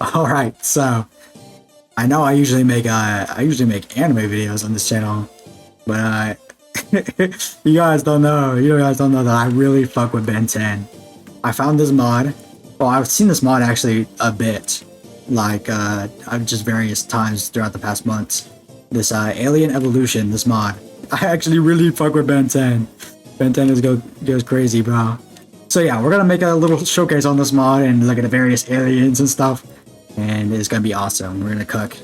All right, so I know I usually make anime videos on this channel, but you guys don't know that I really fuck with Ben 10. I found this mod. Well, I've seen this mod actually a bit, like just various times throughout the past months. This Alien Evolution, this mod. I actually really fuck with Ben 10. Ben 10 goes crazy, bro. So yeah, we're gonna make a little showcase on this mod and look at the various aliens and stuff, and it's gonna be awesome. We're gonna cook.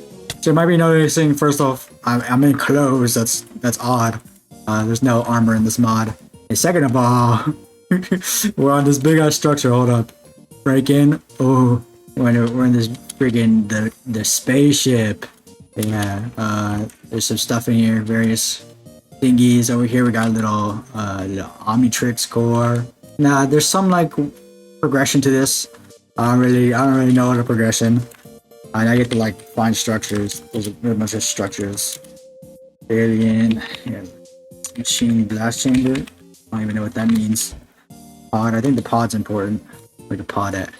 So you might be noticing, first off, I'm in clothes. That's odd. There's no armor in this mod. And second of all, we're on this big ass structure. Hold up, break in. Oh, we're in this friggin' the spaceship. Yeah. There's some stuff in here. Various thingies over here. We got a little Omnitrix core. Nah, there's some like progression to this. I don't really know the progression. I get to like find structures. There's a bunch of structures. Alien, yeah, machine blast chamber. I don't even know what that means. Pod. I think the pod's important. Like a pod at.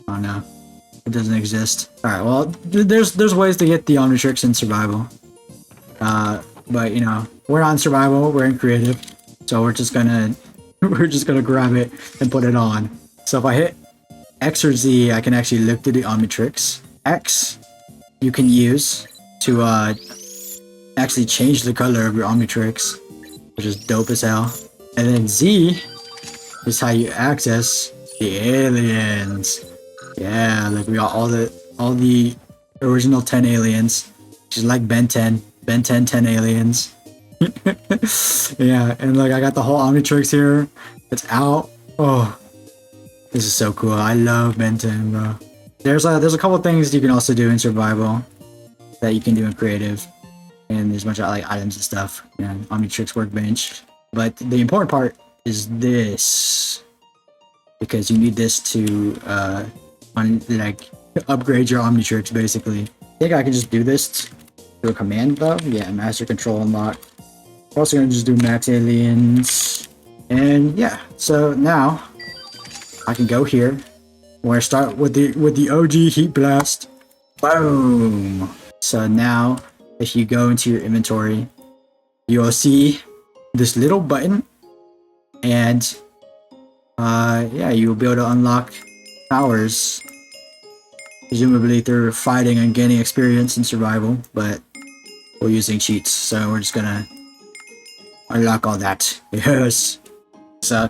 I don't know. It doesn't exist. All right. Well, there's ways to get the Omnitrix in survival. But you know, we're not in survival. We're in creative. So we're just gonna grab it and put it on. So if I hit X or Z, I can actually look to the Omnitrix. X, you can use to actually change the color of your Omnitrix, which is dope as hell. And then Z is how you access the aliens. Yeah, like we got all the original 10 aliens, which is like Ben 10 10 aliens. Yeah, and like I got the whole Omnitrix here. It's out. Oh, this is so cool. I love Ben 10, bro. There's a couple things you can also do in survival that you can do in creative, and there's a bunch of like items and stuff. And Omnitrix workbench. But the important part is this, because you need this to like upgrade your Omnitrix basically. I think I can just do this through a command though. Yeah, master control unlock. We're also gonna just do max aliens, and yeah. So now I can go here. We're gonna start with the OG Heatblast. Boom. So now, if you go into your inventory, you'll see this little button, and yeah, you'll be able to unlock powers, presumably through fighting and gaining experience in survival. But we're using cheats, so we're just gonna unlock all that. Yes. So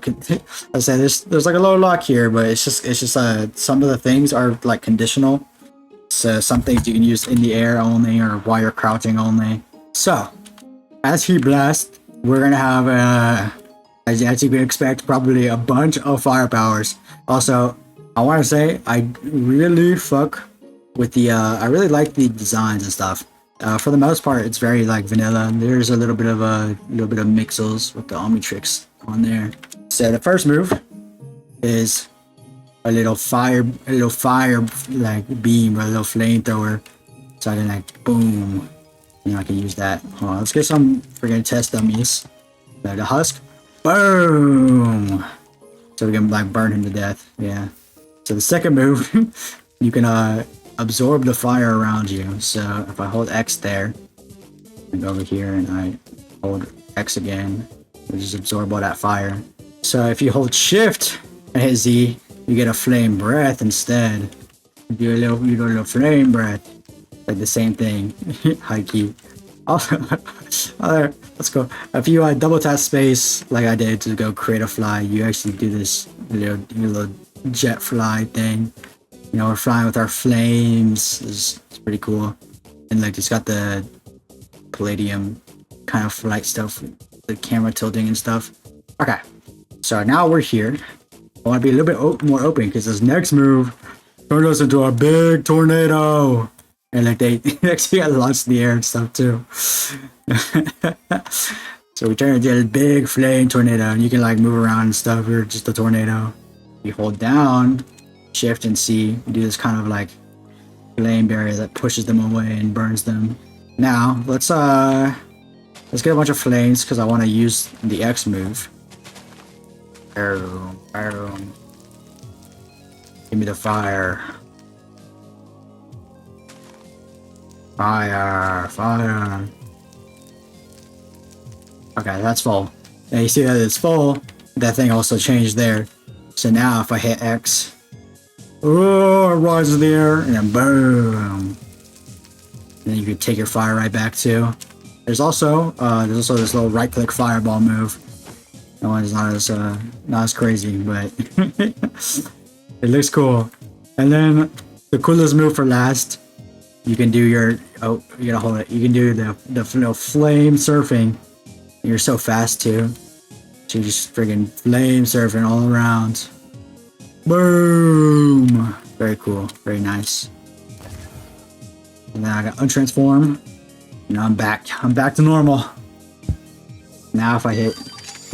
I said there's like a little lock here, but it's just some of the things are like conditional. So some things you can use in the air only, or while you're crouching only. So as Heatblast, we're gonna have as you can expect, probably a bunch of fire powers. Also, I want to say I really fuck with the I really like the designs and stuff. For the most part, it's very like vanilla. There's a little bit of mixels with the Omnitrix on there. So the first move is a little fire like beam, or a little flamethrower. So I can like boom. You know, I can use that. Hold on, let's get some freaking test dummies. The husk, boom. So we can like burn him to death. Yeah. So the second move, you can absorb the fire around you. So if I hold X there, and go over here and I hold X again, we just absorb all that fire. So if you hold Shift and hit Z, you get a flame breath instead. You do a little flame breath, like the same thing. High key. Let's go. If you double tap space like I did to go create a fly, you actually do this little jet fly thing. You know, we're flying with our flames. It's pretty cool. And like it's got the palladium kind of flight stuff, the camera tilting and stuff. Okay, so now we're here. I want to be a little bit more open, because this next move turned us into a big tornado. And like they actually got launched in the air and stuff too. So we turn into a big flame tornado, and you can like move around and stuff. We're just a tornado. You hold down Shift and C, you do this kind of like flame barrier that pushes them away and burns them. Now let's get a bunch of flames, because I want to use the X move. Boom, boom. Give me the fire. Fire, fire. Okay, that's full. Now you see that it's full. That thing also changed there. So now if I hit X, oh, it rises in the air, and then boom. And then you can take your fire right back too. There's also this little right-click fireball move. That one's not as crazy, but it looks cool. And then the coolest move for last, you can do your you gotta hold it. You can do the flame surfing. You're so fast too. So you just friggin' flame surfing all around. Boom! Very cool. Very nice. And then I got untransform. You know, I'm back. I'm back to normal. Now if I hit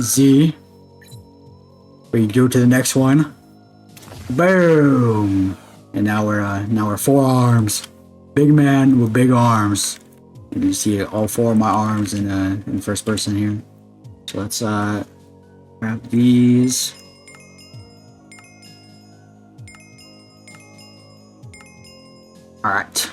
Z, we go to the next one. Boom! And now we're forearms. Big man with big arms. You can see all four of my arms in first person here. So let's grab these. All right.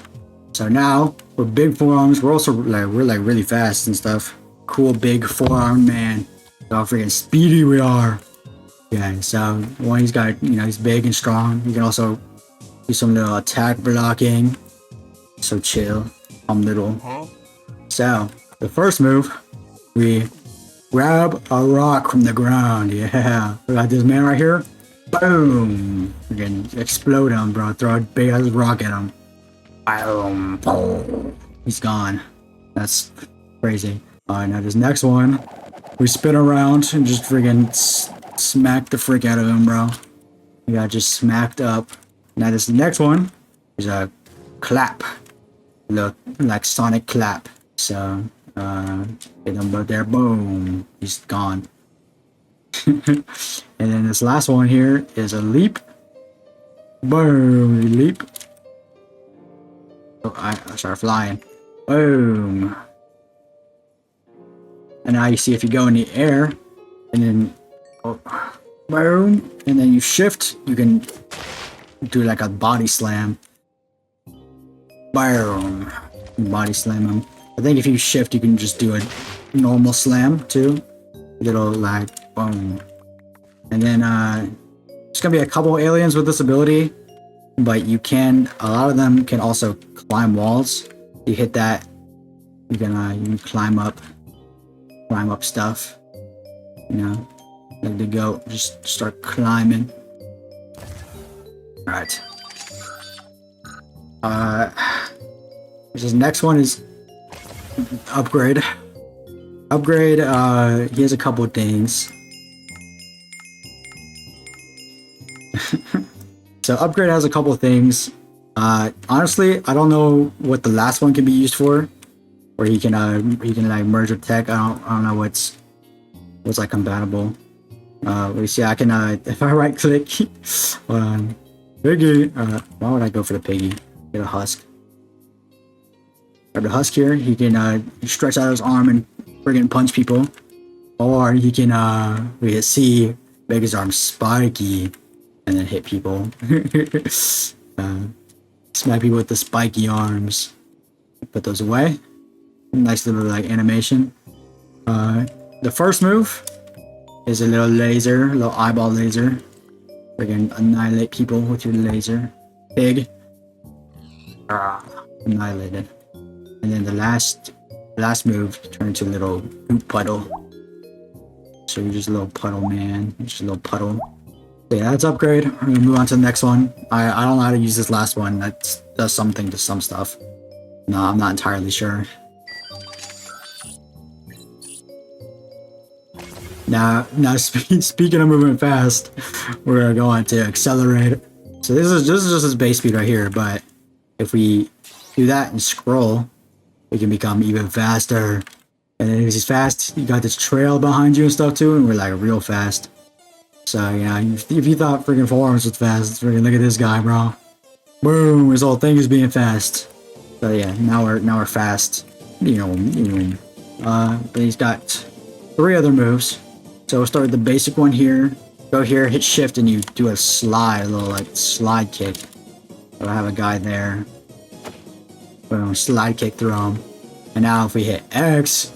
So now with big forearms, we're also we're really fast and stuff. Cool big forearm man. How freaking speedy we are. Yeah. So one, he's got he's big and strong. You can also do some little attack blocking. So chill. I'm little. So the first move, we grab a rock from the ground. Yeah. We got this man right here. Boom. We're gonna explode him, bro. Throw a big ass rock at him. Boom. Boom. He's gone. That's crazy. Alright, now this next one, we spin around and just friggin' smack the frick out of him, bro. We got just smacked up. Now this next one is a clap. Look, like sonic clap. So, hit him right there, boom. He's gone. And then this last one here is a leap. Boom, leap. Oh, I start flying. Boom. And now you see if you go in the air, and then boom, and then you shift, you can do like a body slam. Boom. Body slam him. I think if you shift, you can just do a normal slam too. Little like boom. And then there's gonna be a couple aliens with this ability, but a lot of them can also climb walls. You hit that, you can climb up stuff. Like the goat, just start climbing. Alright. This next one is upgrade. Upgrade, he has a couple of things. So upgrade has a couple of things. Honestly, I don't know what the last one can be used for. Where he can like merge with tech. I don't know what's like compatible. We see I can if I right click on piggy. Why would I go for the piggy? Get a husk. Grab the husk here. He can stretch out his arm and friggin' punch people, or he can we hit C, make his arm spiky, and then hit people. Smack people with the spiky arms. Put those away. Nice little like animation. The first move is a little laser, a little eyeball laser. Friggin' annihilate people with your laser. Pig. Annihilated. And then the last move turn into a little poop puddle. So you're just a little puddle, man. You're just a little puddle. So yeah, that's upgrade. We're gonna move on to the next one. I don't know how to use this last one. That does something to some stuff. No, I'm not entirely sure. Now speaking of moving fast, we're going to accelerate. So this is just his base speed right here, but if we do that and scroll, we can become even faster. And then if he's fast, you got this trail behind you and stuff too, and we're like real fast. So if you thought freaking Fourarms was fast, freaking look at this guy, bro. Boom, his whole thing is being fast. So yeah, now we're fast. But he's got 3 other moves. So we'll start with the basic one here. Go here, hit shift, and you do a slide, a little like slide kick. So I have a guy there. Boom, slide kick through him. And now if we hit X,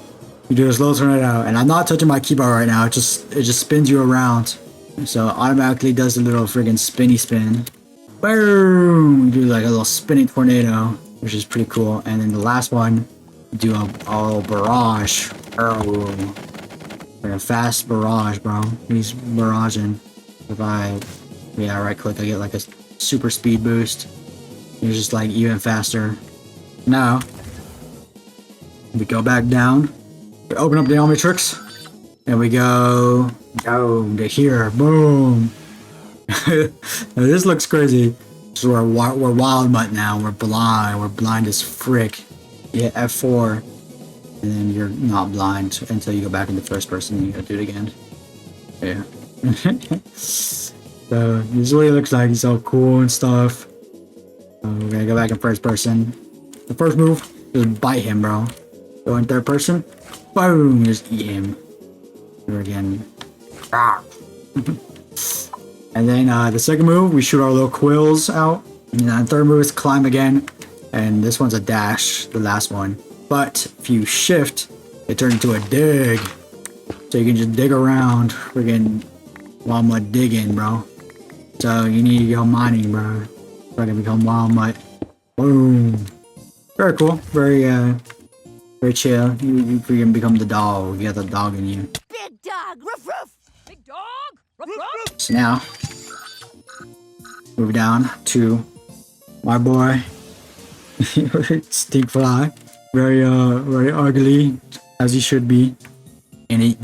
you do a slow tornado. And I'm not touching my keyboard right now. It just spins you around. So it automatically does a little friggin' spinny spin. Boom! You do like a little spinning tornado, which is pretty cool. And then the last one, you do a barrage. Oh, like a fast barrage, bro. He's barraging. If I, right click, I get like a super speed boost. He's just like even faster. Now, we go back down. We open up the Omnitrix. And we go down to here. Boom. Now, this looks crazy. So we're Wildmutt now. We're blind. We're blind as frick. You hit F4. And then you're not blind until you go back into first person and you gotta do it again. Yeah. So this is what he looks like. He's all cool and stuff. We're gonna go back in first person. The first move is bite him, bro. Go in third person. Boom! Just eat him. Here again. And then the second move, we shoot our little quills out. And then the third move is climb again. And this one's a dash, the last one. But if you shift, it turns into a dig. So you can just dig around. Friggin' Wildmutt digging, bro. So you need to go mining, bro. So I can become Wildmutt. Boom. Very cool. Very chill. You can become the dog. You got the dog in you. Big dog, ruff ruff. Big dog, ruff ruff. So now, move down to my boy, Stinkfly. Very ugly, as he should be. And you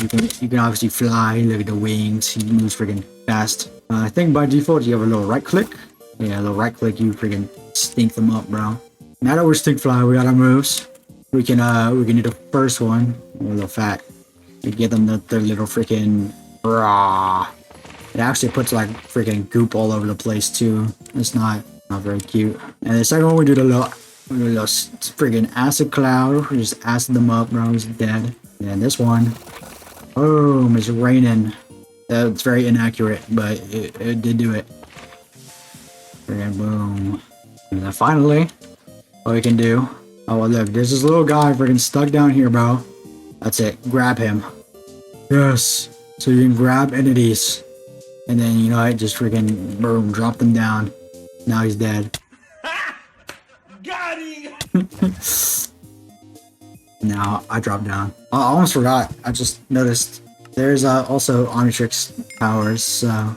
can obviously fly. Look at the wings. He moves freaking fast. I think by default you have a little right click. Yeah, a little right click. You freaking stink them up, bro. Now that we're Stinkfly, we got our moves. We can do the first one. We're a little fat. We get them their little freaking raw. It actually puts like freaking goop all over the place too. It's not very cute. And the second one we do the little freaking acid cloud. We just acid them up, bro. He's dead. And this one, boom, it's raining. It's very inaccurate, but it did do it. Freaking boom. And then finally, what we can do. Oh, well, look, there's this little guy freaking stuck down here, bro. That's it. Grab him. Yes. So you can grab entities. And then, you know, just freaking, boom, drop them down. Now he's dead. Got him! Now I dropped down. I almost forgot. I just noticed there's also Omnitrix powers, so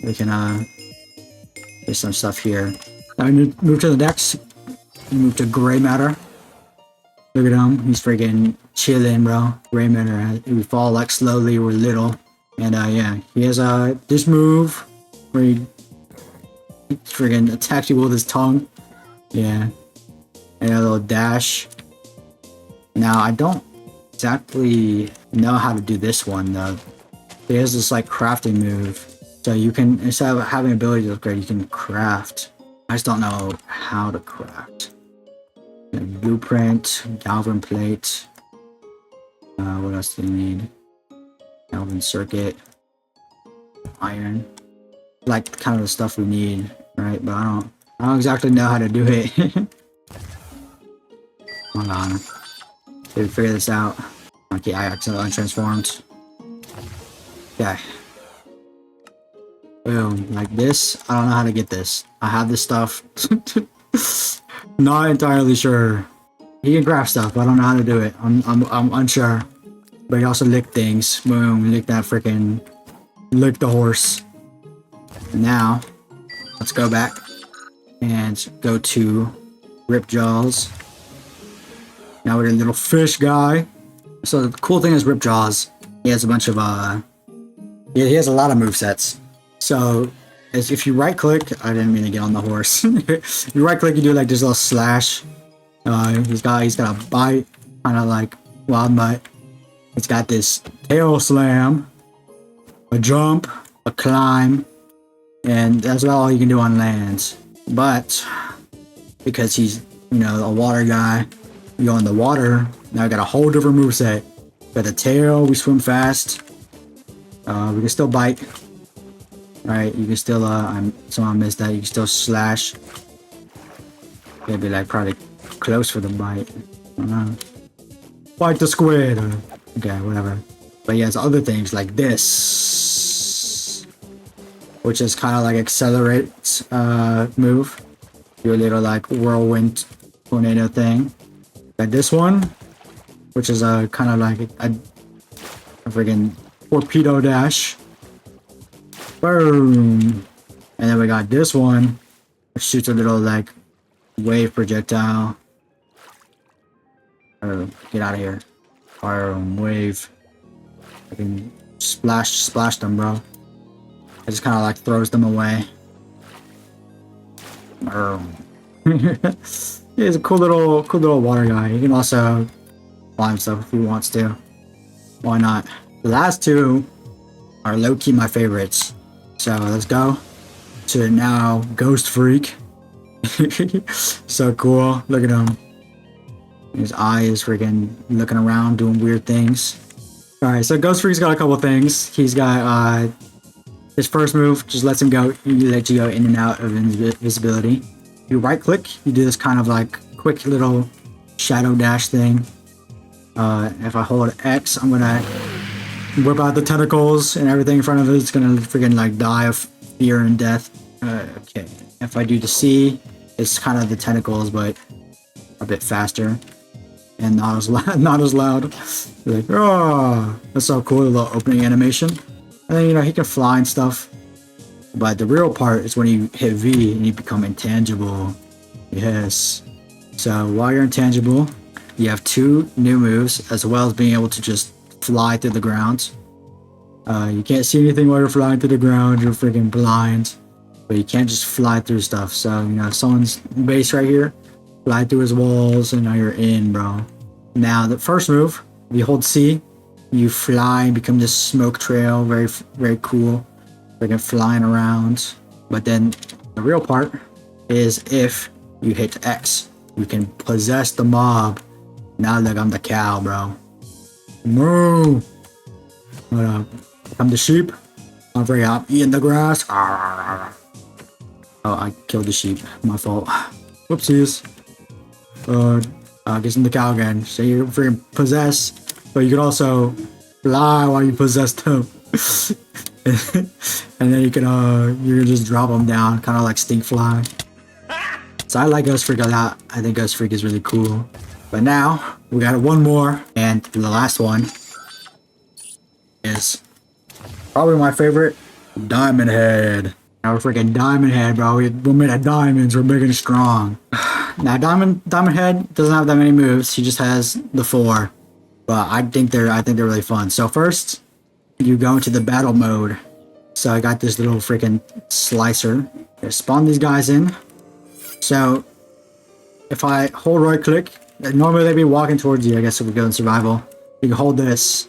we can there's some stuff here. Now we move to the next. Move to Gray Matter. Look at him. He's freaking chilling, bro. Gray Matter. We fall like slowly. We're little, and yeah, he has this move where he freaking attacks you with his tongue. Yeah, and a little dash. Now I don't exactly know how to do this one though. He has this like crafting move, so you can, instead of having ability to upgrade, you can craft. I just don't know how to craft. Blueprint, Galvan plate. What else do you need? Galvan circuit, iron. Like kind of the stuff we need, right? But I don't exactly know how to do it. Hold on. Did we figure this out? Okay, I accidentally transformed. Okay. Boom, like this. I don't know how to get this. I have this stuff. Not entirely sure. He can craft stuff, but I don't know how to do it. I'm unsure. But he also licked things. Boom, lick that freaking, lick the horse. Now, let's go back and go to Ripjaws. Now we're a little fish guy. So the cool thing is Ripjaws. He has a bunch of he has a lot of movesets. So if you right click, I didn't mean to get on the horse. You right click, you do like this little slash. He's got a bite, kind of like Wildmutt. It's got this tail slam, a jump, a climb, and that's about all you can do on lands. But because he's, you know, a water guy, you go in the water. Now I got a whole different moveset. Got the tail, we swim fast. We can still bite. Alright, you can still somehow missed that. You can still slash. Maybe like probably close for the bite. I don't know. Bite the squid. Okay, whatever. But he has other things like this, which is kind of like accelerate move. Do a little like whirlwind tornado thing. Got this one, which is a kind of like a freaking torpedo dash. Boom. And then we got this one, which shoots a little like wave projectile. Oh, get out of here. Fire wave. I can splash them, bro. It just kind of like throws them away. He's a cool little water guy. He can also climb stuff if he wants to. Why not? The last two are low-key my favorites. So let's go to now Ghostfreak. So cool. Look at him. His eye is freaking looking around, doing weird things. Alright, so Ghostfreak's got a couple things. He's got his first move just lets him go. He lets you go in and out of invisibility. You right click, you do this kind of like quick little shadow dash thing. If I hold X, I'm gonna whip out the tentacles and everything in front of it. It's gonna freaking like die of fear and death. Okay. If I do the C, it's kind of the tentacles, but a bit faster and not as loud. Like, oh, that's so cool, a little opening animation. And then, you know, he can fly and stuff. But the real part is when you hit V and you become intangible. Yes. So while you're intangible, you have two new moves, as well as being able to just fly through the ground. You can't see anything while you're flying through the ground. You're freaking blind. But you can't just fly through stuff. So, you know, someone's base right here, fly through his walls, and now you're in, bro. Now, the first move, if you hold C, you fly and become this smoke trail. Very, very cool. Freaking flying around. But then the real part is if you hit X, you can possess the mob. Now look, I'm the cow, bro. Moo! What up? I'm the sheep. I'm freaking out eating the grass. Oh, I killed the sheep. My fault. Whoopsies. I guess I'm the cow again. So you're freaking possessed, but you can also fly while you possess them. And then you can just drop them down, kind of like Stinkfly. So I like Ghostfreak a lot. I think Ghostfreak is really cool. But now we got one more, and the last one is probably my favorite, Diamondhead. Now we're freaking Diamondhead, bro. We're made of diamonds. We're big and strong. Now Diamondhead doesn't have that many moves. He just has the 4. But I think they're really fun. So first, you go into the battle mode. So I got this little freaking slicer. I spawn these guys in. So if I hold right click, normally they'd be walking towards you. I guess if we go in survival, you can hold this,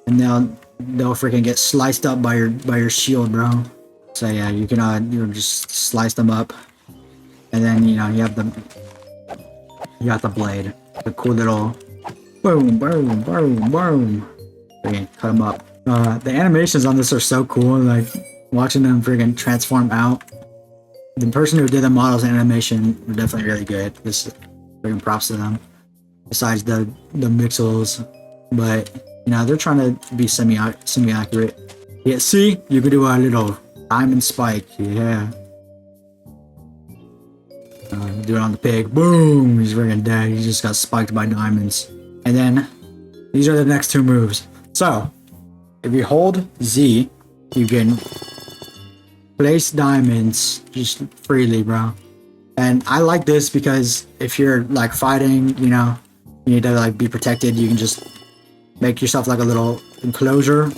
and they'll freaking get sliced up by your shield, bro. So yeah, you can just slice them up, and then you got the blade, the cool little boom, boom, boom, boom. Freaking cut them up. The animations on this are so cool. Like watching them freaking transform out. The person who did the models animation were definitely really good. Just freaking props to them. Besides the mixels, but they're trying to be semi accurate. Yeah, see, you could do a little diamond spike. Yeah. Do it on the pig. Boom! He's freaking dead. He just got spiked by diamonds. And then these are the next two moves. So if you hold Z, you can place diamonds just freely, bro. And I like this because if you're like fighting, you need to like be protected. You can just make yourself like a little enclosure,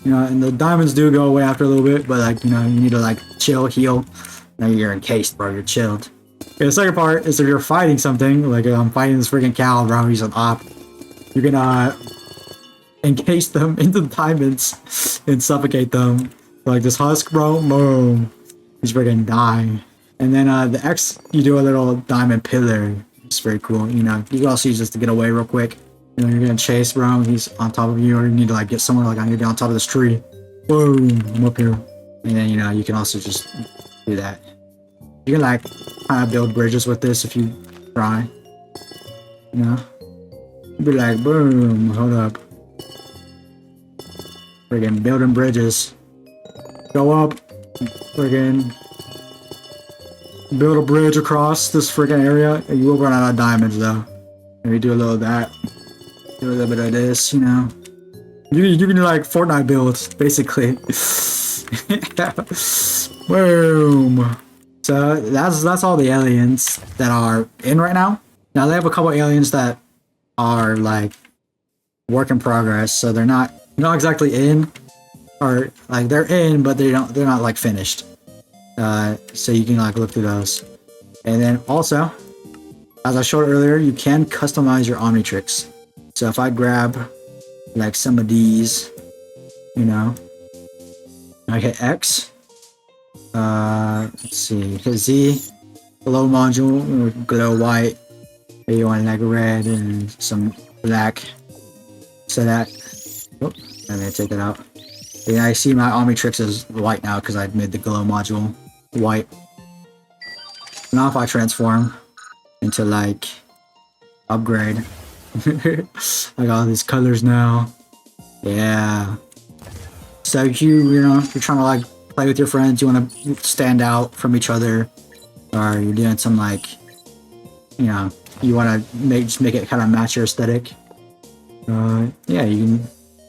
and the diamonds do go away after a little bit, but like, you need to like chill, heal. Now you're encased, bro. You're chilled. Okay, the second part is if you're fighting something, like I'm fighting this freaking cow, bro. He's an op. You can encase them into the diamonds and suffocate them. Like this husk, bro. Boom. He's freaking dying. And then the X, you do a little diamond pillar. It's very cool. You can also use this to get away real quick. You're gonna chase, bro. He's on top of you, or you need to like get somewhere. Like I need to be on top of this tree. Boom. I'm up here. And then you can also just do that. You can like kind of build bridges with this if you try. You know? Be like, boom, hold up. Friggin' building bridges. Go up. Friggin' build a bridge across this friggin' area. And you will run out of diamonds though. Maybe do a little of that. Do a little bit of this, you know. You can do like Fortnite builds, basically. Boom. So that's all the aliens that are in right now. Now they have a couple aliens that are like work in progress, so they're not exactly in, or like they're in, but they're not like finished. So you can like look through those. And then also, as I showed earlier, you can customize your Omnitrix. So if I grab like some of these, you know, I hit X. Let's see, hit Z, glow module, glow white. Maybe you want like red and some black. So that, oh, I'm gonna take that out. Yeah, I see my Omnitrix is white now because I made the glow module white. Now if I transform into like upgrade, I got all these colors now. Yeah. So you know, you're trying to like play with your friends, you want to stand out from each other, or you're doing some like, you know, you want to make it kind of match your aesthetic. Yeah, you can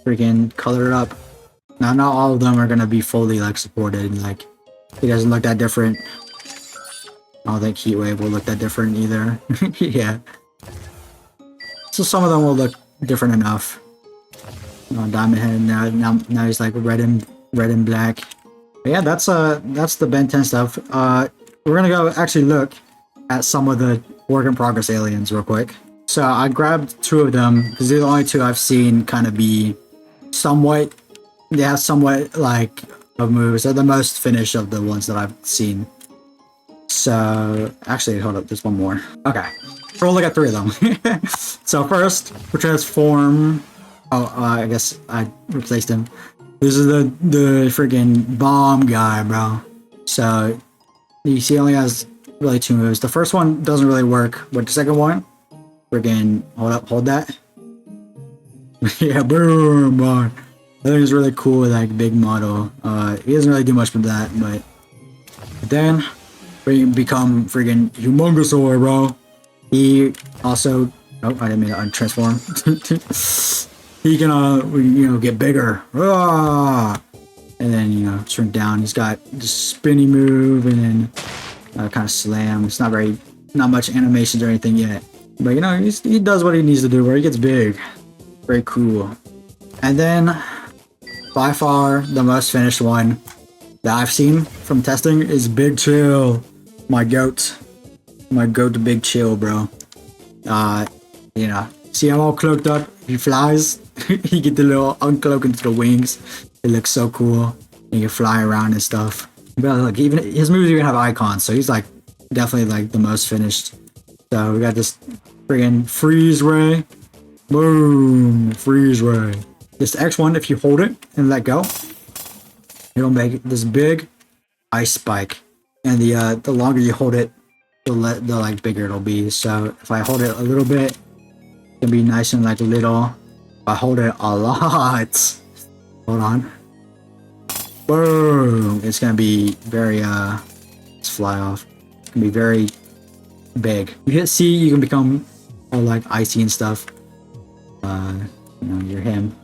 freaking color it up. Now, not all of them are gonna be fully like supported. Like, it doesn't look that different. I don't think Heatwave will look that different either. Yeah. So some of them will look different enough. Diamondhead now he's like red and black. But yeah, that's the Ben 10 stuff. We're gonna go actually look at some of the work in progress aliens real quick. So I grabbed two of them because they're the only two I've seen kind of be somewhat, they have somewhat like of moves. They're the most finished of the ones that I've seen. So actually, hold up, there's one more. Okay, we'll look at three of them. So first, we transform. Oh, I guess I replaced him. This is the freaking bomb guy, bro. So you see, he only has really two moves. The first one doesn't really work, but the second one, friggin' hold that. Yeah, boom, boy. I think it's really cool with like big model. He doesn't really do much with that, but then we become friggin' humongousaur, bro. He also, oh, I didn't mean to untransform. He can you know, get bigger. Ah! And then, you know, shrink down. He's got this spinny move and then kind of slam. It's not much animations or anything yet. But you know, he does what he needs to do where he gets big. Very cool. And then, by far, the most finished one that I've seen from testing is Big Chill. My goat. My goat Big Chill, bro. You know, see him all cloaked up? He flies. He get the little uncloak into the wings. It looks so cool. He can fly around and stuff. But look, even his moves even have icons, so he's like definitely like the most finished. So we got this friggin' freeze ray. Boom, freeze ray. This X1, if you hold it and let go, it'll make this big ice spike. And the longer you hold it, the like bigger it'll be. So if I hold it a little bit, it'll be nice and like little. If I hold it a lot, hold on. Boom! It's gonna be very let's fly off. It's gonna be very big. You hit C, you can become all like icy and stuff. You know, you're him.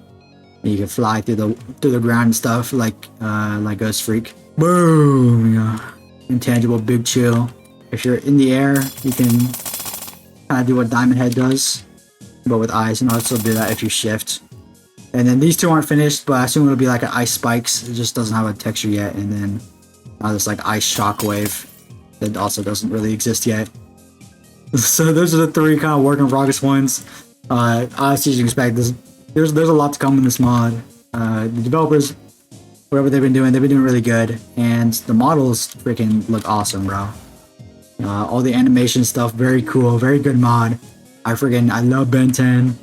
And you can fly through the ground and stuff like Ghostfreak. Boom! You know, intangible Big Chill. If you're in the air, you can kind of do what Diamondhead does, but with ice, and also do that if you shift. And then these two aren't finished, but I assume it'll be like an ice spikes. It just doesn't have a texture yet. And then this like ice shockwave that also doesn't really exist yet. So those are the three kind of work in progress ones. Honestly, as you expect, there's a lot to come in this mod. The developers, whatever they've been doing really good, and the models freaking look awesome, bro. All the animation stuff, very cool, very good mod. I love Ben 10.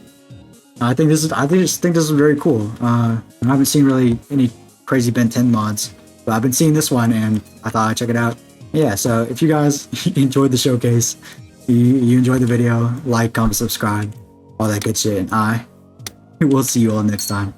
I just think this is very cool. I haven't seen really any crazy Ben 10 mods, but I've been seeing this one and I thought I'd check it out. Yeah, so if you guys enjoyed the showcase, you enjoyed the video, like, comment, subscribe, all that good shit, and I will see you all next time.